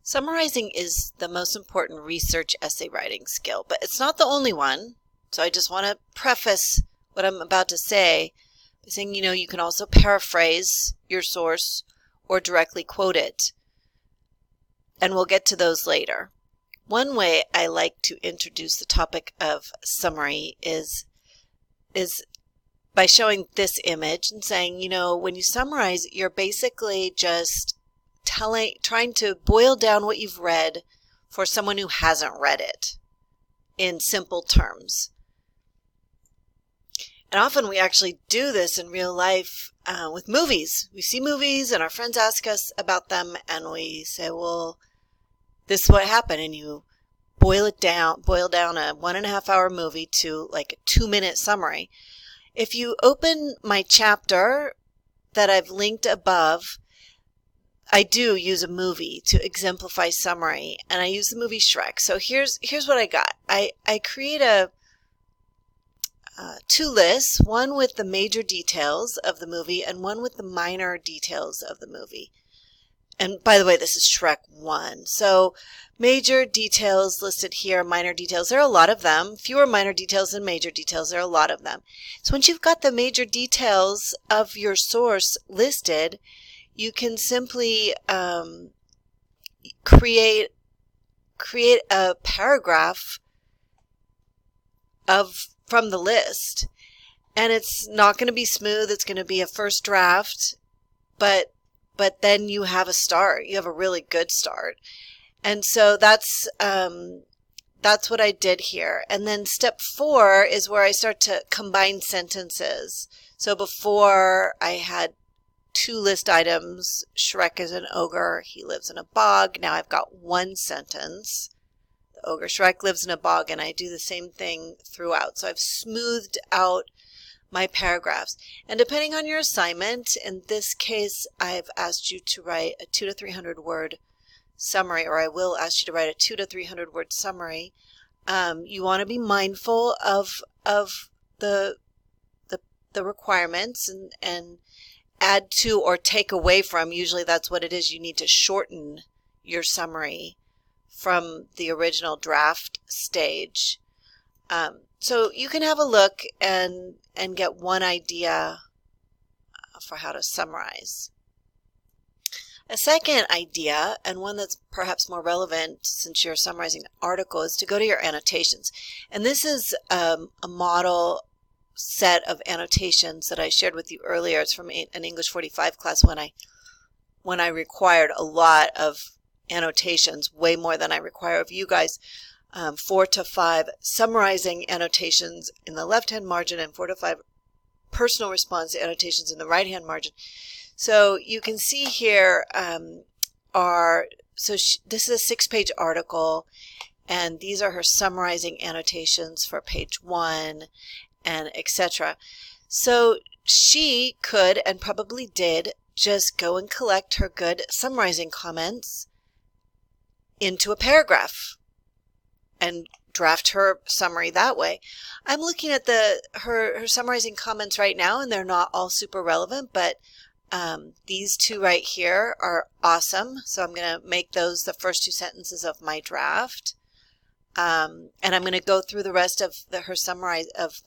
Summarizing is the most important research essay writing skill, but it's not the only one. So I just want to preface what I'm about to say by saying, you can also paraphrase your source or directly quote it. And we'll get to those later. One way I like to introduce the topic of summary is by showing this image and saying, when you summarize, you're basically just trying to boil down what you've read for someone who hasn't read it in simple terms. And often we actually do this in real life with movies. We see movies and our friends ask us about them and we say, well, this is what happened, and you boil down a 1.5 hour movie to like a 2-minute summary. If you open my chapter that I've linked above, I do use a movie to exemplify summary, and I use the movie Shrek. So here's what I got. I create two lists, one with the major details of the movie and one with the minor details of the movie. And by the way, this is Shrek 1. So major details listed here, minor details, there are a lot of them. Fewer minor details than major details, there are a lot of them. So once you've got the major details of your source listed, you can simply create a paragraph from the list. And it's not going to be smooth. It's going to be a first draft, but then you have a start. You have a really good start. And so that's what I did here. And then step 4 is where I start to combine sentences. So before I had 2 list items. Shrek is an ogre. He lives in a bog. Now I've got 1 sentence. The ogre Shrek lives in a bog, and I do the same thing throughout. So I've smoothed out my paragraphs. And depending on your assignment, in this case, I've asked you to write a 200 to 300 word summary, or I will ask you to write a 200 to 300 word summary. You want to be mindful of the requirements and add to or take away from. Usually that's what it is. You need to shorten your summary from the original draft stage. So you can have a look and get one idea for how to summarize. A second idea, and one that's perhaps more relevant since you're summarizing an article, is to go to your annotations. And this is a model set of annotations that I shared with you earlier. It's from an English 45 class when I required a lot of annotations, way more than I require of you guys. 4 to 5 summarizing annotations in the left-hand margin and 4 to 5 personal response annotations in the right-hand margin. So you can see here this is a 6-page article, and these are her summarizing annotations for page 1 and etc. So she could, and probably did, just go and collect her good summarizing comments into a paragraph and draft her summary that way. I'm looking at her summarizing comments right now, and they're not all super relevant, but these 2 right here are awesome. So I'm going to make those the first 2 sentences of my draft. And I'm going to go through the rest of the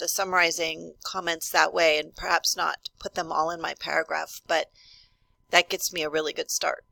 summarizing comments that way, and perhaps not put them all in my paragraph, but that gets me a really good start.